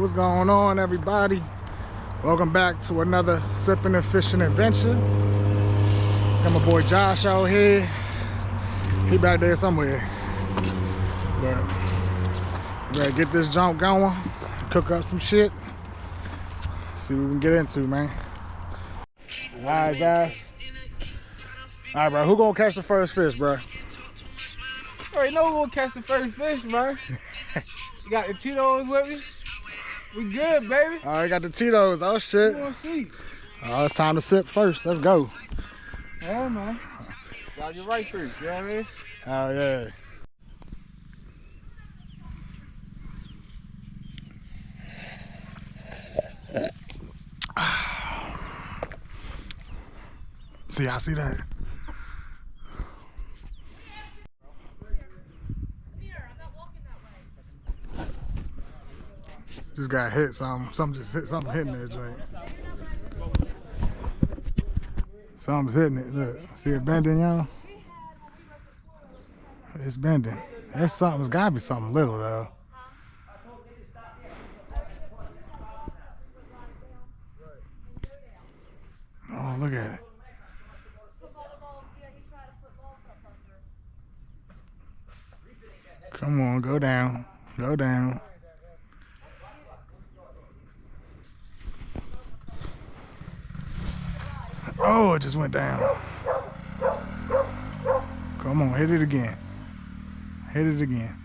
what's going on, everybody? Welcome back to another Sipping and Fishing adventure. Got my boy Josh out here. He back there somewhere. But we gotta get this jump going, cook up some shit, see what we can get into, man. All right, Josh. All right, bro. Who gonna catch the first fish, bro? You already know who gonna catch the first fish, bro. You got the Tito's with me. We good, baby. All right, got the Tito's. Oh shit. We gonna see. Oh, it's time to sip first. Let's go. Yeah, man. Gotta get right first. You know what I mean? Oh yeah. See, I see that. Just got hit something. Something just hit something hitting that joint. Something's hitting it. Look, see it bending, y'all? It's bending. It's something. It's gotta be something little though. Oh, look at it. Come on, go down. Go down. Oh, it just went down. Come on, hit it again. Hit it again.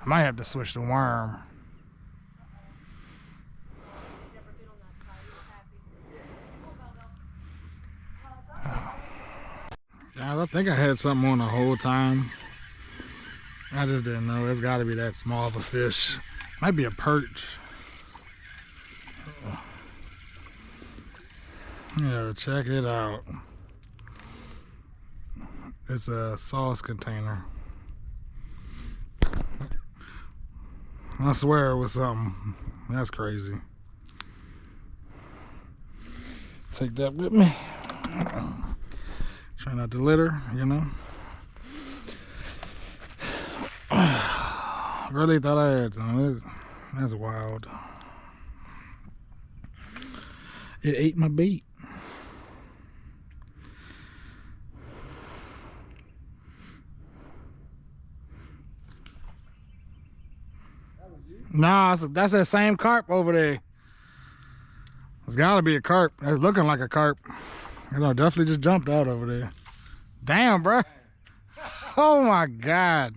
I might have to switch the worm. Guys, I think I had something on the whole time. I just didn't know. It's got to be that small of a fish. Might be a perch. Yeah, check it out. It's a sauce container. I swear it was something. That's crazy. Take that with me. Try not to litter, you know. Really thought I had some. That's wild. It ate my bait. Nah, that's that same carp over there. It's gotta be a carp. It's looking like a carp. You know, definitely just jumped out over there. Damn, bro. Oh my God.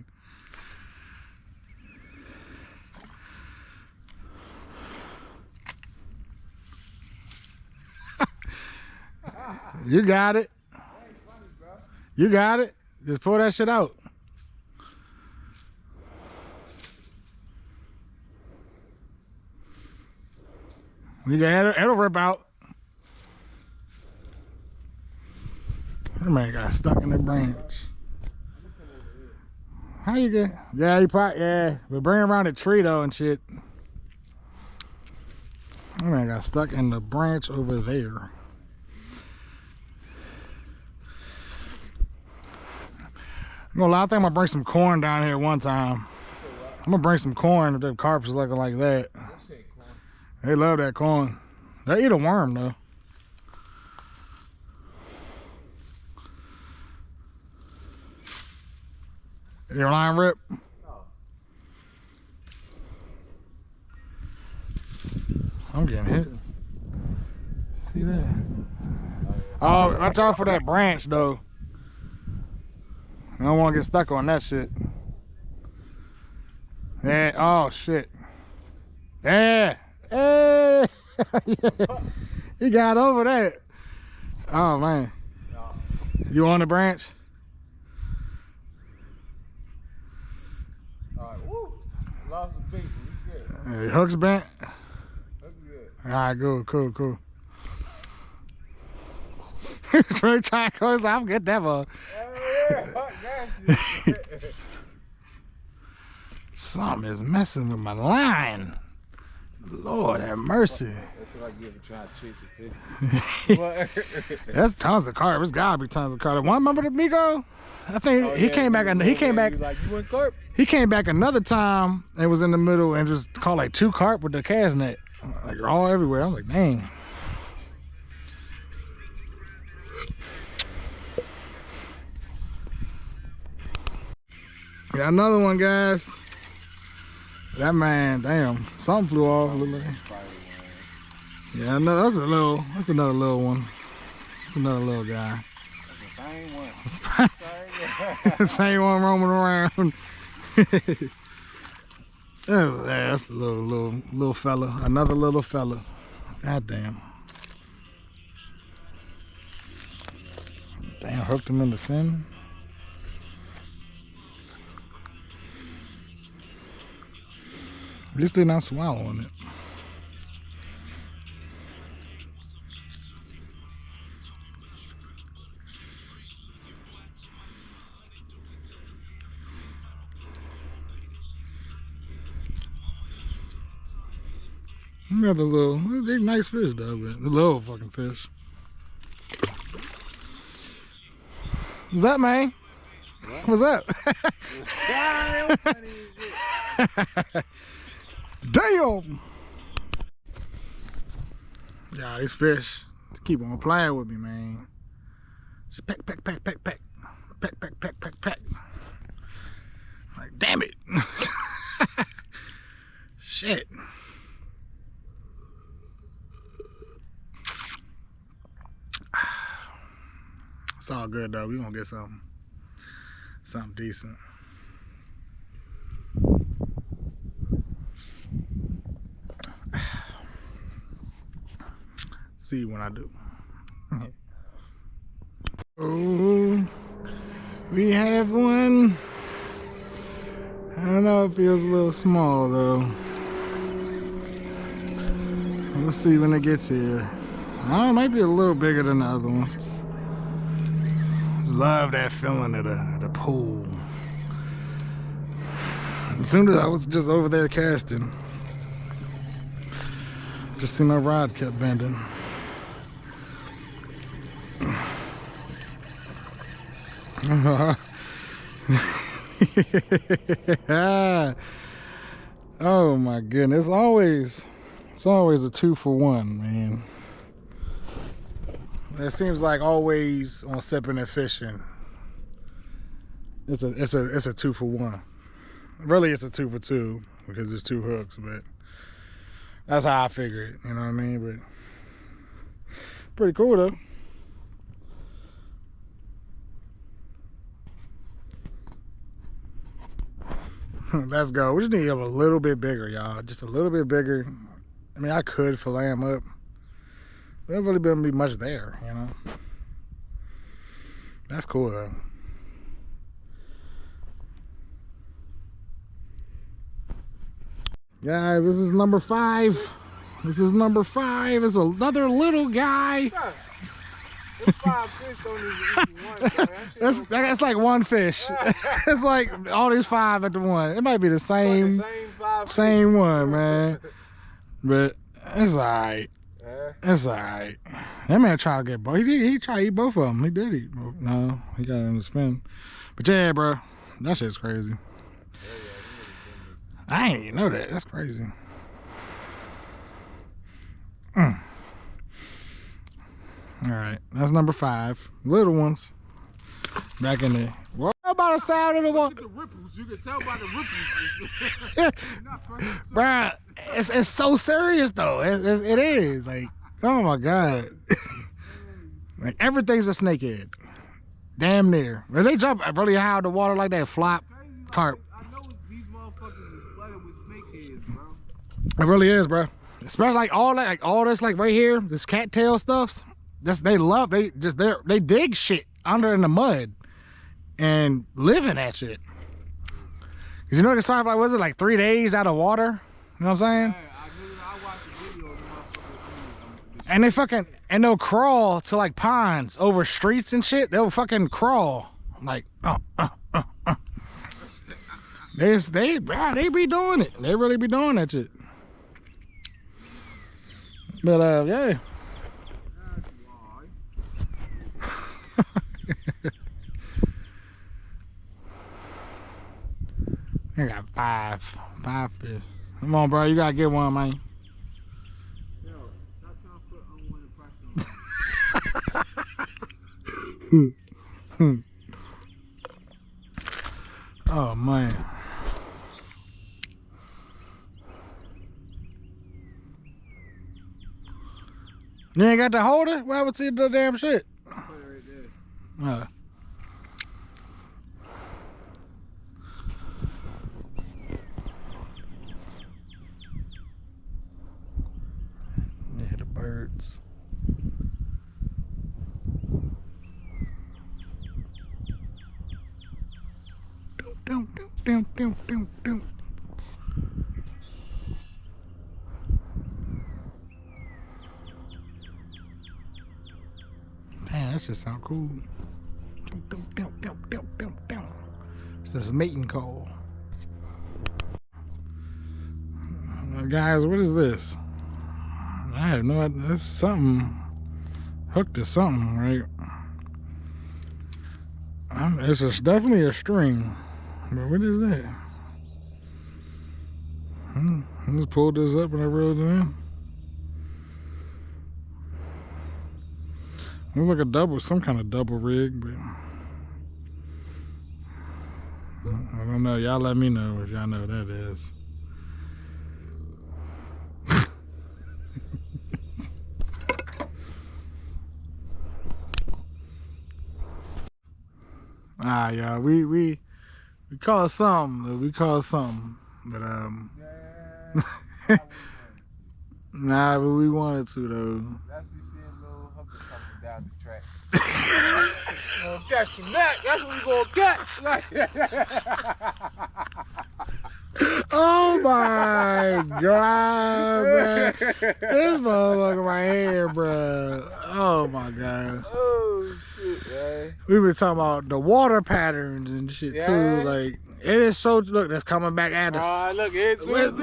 You got it. You got it. Just pull that shit out. You got it. It'll rip out. That man got stuck in the branch. How you get? Yeah, you probably, yeah. But bring around the tree though and shit. That man got stuck in the branch over there. I'm gonna lie, I think I'm gonna bring some corn down here one time. I'm gonna bring some corn if the carp's looking like that. They love that corn. They eat a worm though. Your line rip? No. I'm getting hit. See that? Oh, watch out for that branch though. I don't want to get stuck on that shit. Yeah. Oh shit. Yeah. Hey. Yeah. He got over that. Oh man. No. You on the branch? Alright, woo. Lost the bait. You good? Hey, hook's bent. Hook's good. Alright, cool. Trey trying to close. I'm good, devil. Yeah. Something is messing with my line. Lord have mercy. That's what I get for trying to chase the fish. That's tons of carp. It's gotta be tons of carp. One remember the Migo? I think he came back. He came back. Like, you went carp? He came back another time and was in the middle and just caught like 2 carp with the cast net, like all everywhere. I was like, dang. Got another one, guys. That man, damn, something flew off. Yeah, no, that's another little one. That's another little guy. That's the same one. The same one roaming around. That's a little fella. Another little fella. God damn. Damn, hooked him in the fin. At least they're not swallowing it. Another little, they're nice fish though, but the little fucking fish. What's up, man? What's up? Damn! Yeah, these fish keep on playing with me, man. Just peck, peck, peck, peck, peck. Peck, peck, peck, peck, peck. Like, damn it. Shit. It's all good though. We gonna get something decent. See when I do. Oh, we have one. I don't know, it feels a little small though. Let's see when it gets here. Oh, it might be a little bigger than the other ones. Just love that feeling of the pool. As soon as I was just over there casting, just seen my rod kept bending. Oh my goodness, it's always a 2-for-1, man. It seems like always on SippinNFishing, it's a 2-for-1. Really, it's a 2-for-2 because there's 2 hooks, but that's how I figure it. You know what I mean? But pretty cool though. Let's go. We just need them a little bit bigger, y'all. Just a little bit bigger. I mean, I could fillet them up. There really wouldn't be much there, you know. That's cool though. Guys, this is number 5. This is number 5. It's another little guy. It's 5 fish don't even eat one. That's like one fish. It's like all these 5 at the one. It might be the same one, man. But it's alright. It's alright. That man tried to get both. He tried to eat both of them. He did eat both. No, he got it in the spin. But yeah, bro, that shit's crazy. I ain't even know that. That's crazy. All right, that's number 5. Little ones back in there. What about the sound of the water? Look at the ripples. You can tell by the ripples. Bruh, it's so serious though. It is like, oh my god. Like everything's a snakehead. Damn near. When they jump really high out of the water like that, flop, carp. I know these motherfuckers is flooded with snakeheads, bro. It really is, bro. Especially like all that, like all this, like right here, this cattail stuffs. They dig shit under in the mud and live in that shit. Cause you know they started like, was it like 3 days out of water? You know what I'm saying? Hey, I watched the video of the motherfuckers. And they fucking, and they'll crawl to like ponds over streets and shit. They'll fucking crawl like, They be doing it. They really be doing that shit. But yeah. I got five fish. Come on, bro, you gotta get one, man. Yo, stop trying to put unwanted pressure on. Oh man. You ain't got the holder? What happened to the damn shit? Put it right there. Yeah, the birds. Doom. Man, that just sound cool. It's this mating call. Guys, what is this? I have no idea. It's something hooked to something, right? It's definitely a string. But what is that? Let's pull this up and I reeled it in. Looks like a double, some kind of double rig, but I don't know. Y'all let me know if y'all know what that is. Y'all, we call it something. We call it something, but nah, but we wanted to though. That's you see a little hooker coming down the track. Gonna catch some that. That's what we gonna catch. Oh my god, man. This motherfucker right here, bro. Oh my god. Oh shit, man. We been talking about the water patterns and shit too. Like, it is so, look, that's coming back at us. Look, it's Look at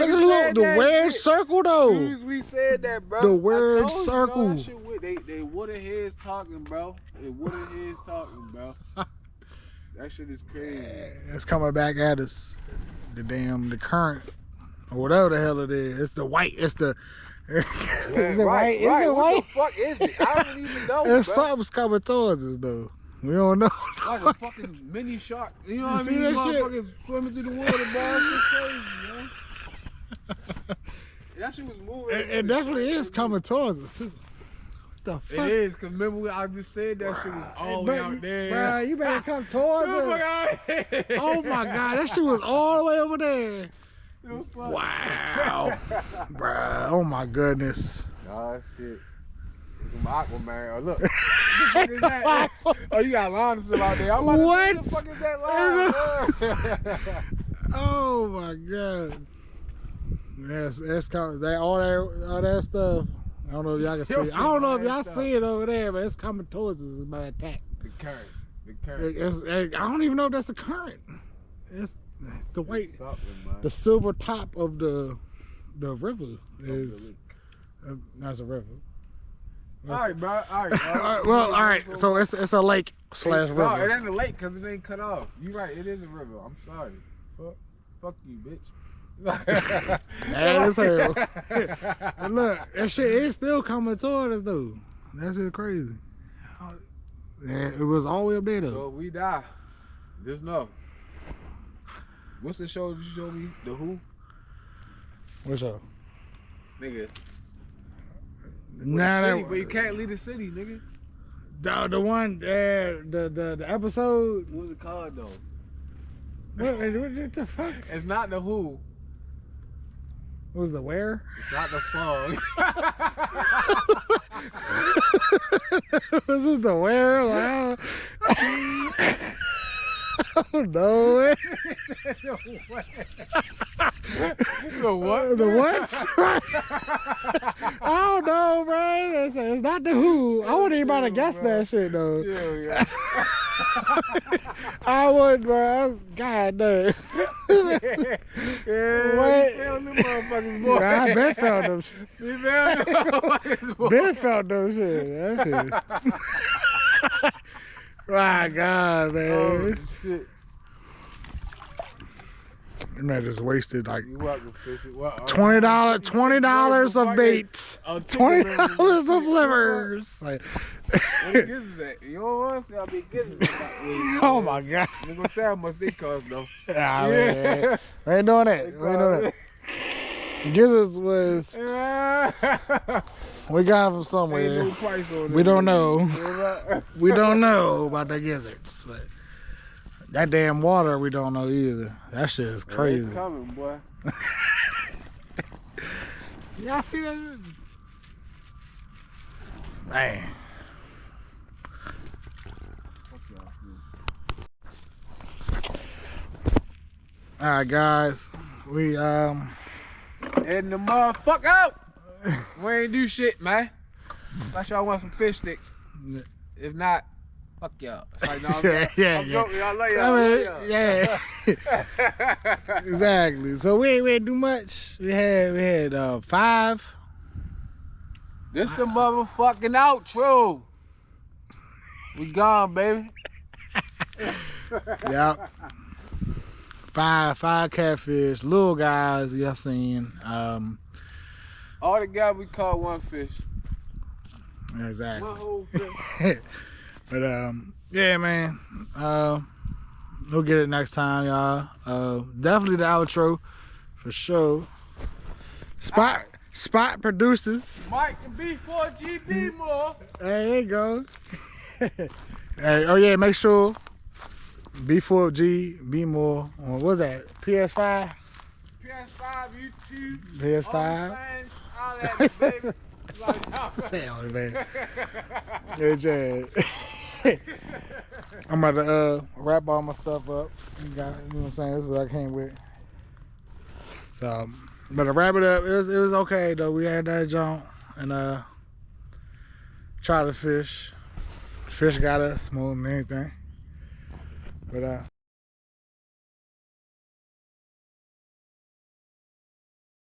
the weird circle though. As soon as we said that, bro. The weird circle. You know, they wooded heads talking, bro. They wooded heads talking, bro. That shit is crazy. It's coming back at us. The current, or whatever the hell it is. It's the white. It's the. Right. What the fuck is it? I don't even know. There's something's coming towards us though. We don't know. Like a fucking mini shark. You know what I mean? Motherfuckers swimming through the water, bro. It's crazy, man. That shit was moving. It definitely is coming towards us too. The fuck? It is, cause remember I just said that shit was all the way out there. Bro, you better come towards us. Oh my god, that shit was all the way over there. Wow. Bruh, oh my goodness. Nah, shit. Some Aquaman. Oh, look. What the fuck is that? Oh, you got lines still out there. I'm like, what? What the fuck is that line? Oh my god. That's coming. All that stuff. I don't know if y'all can see it. I don't know if y'all see it over there, but it's coming towards us. It's about to attack. The current. I don't even know if that's the current. It's the white, the silver top of the river is. That's a river. All right, bro. All right. Well, all right. So it's a lake / river. No, it ain't a lake because it ain't cut off. You right. It is a river. I'm sorry. Fuck you, bitch. That is hell. But look, that shit is still coming toward us though. That shit crazy. It was all the way up there though. So if we die, just know. What's the show you showed me? The Who? What show? Nigga. Nah, city, but you can't leave the city, nigga. The one, the episode. What's it called though? What the fuck? It's not the Who. What was the where? It's not the Fog. Was it the where? Wow. I don't know. The what? The what? I don't know, bro. It's not the Who. I wouldn't even about to guess that shit though. Yeah. I would, bro. I was, God damn. Yeah, What? you found them motherfuckers, boy. Yeah, I been felt them. You found them motherfuckers, boy. Been felt them shit. That shit. My God, man. Oh, shit. Man, just wasted like You welcome, Fisher. What, $20 of bait, $20 of livers. Like, what gizzards at? You know what? I'll be gizzards. oh my God. I'm gonna say how much they cost though. Nah, man. We ain't doing that. We ain't doing that. Gizzards was, we got them from somewhere. No price on We don't know. know. We don't know about the gizzards, but that damn water we don't know either. That shit is crazy. It's coming, boy. Y'all see that shit? Man. All right, guys. We And the motherfucker out. We ain't do shit, man. Unless y'all want some fish sticks. If not, fuck y'all. Like, no, I'm joking. Y'all love y'all. yeah. Exactly. So we ain't do much. We had 5. This the motherfucking outro. We gone, baby. Yep. 5 catfish, little guys. Y'all seen? All together we caught one fish. Exactly. One whole fish. But yeah, man. We'll get it next time, y'all. Definitely the outro for sure. Spot producers. Mike and B4GB more. There you go. Hey, oh yeah, make sure B4G, B more. What was that? PS5? PS5, YouTube. PS5. OnlyFans, all that, baby. Say on it, man. Hey, Chad. I'm about to wrap all my stuff up. You know what I'm saying? This is what I came with. So, I'm about to wrap it up. It was okay though. We had that jump and try to fish. Fish got us more than anything. But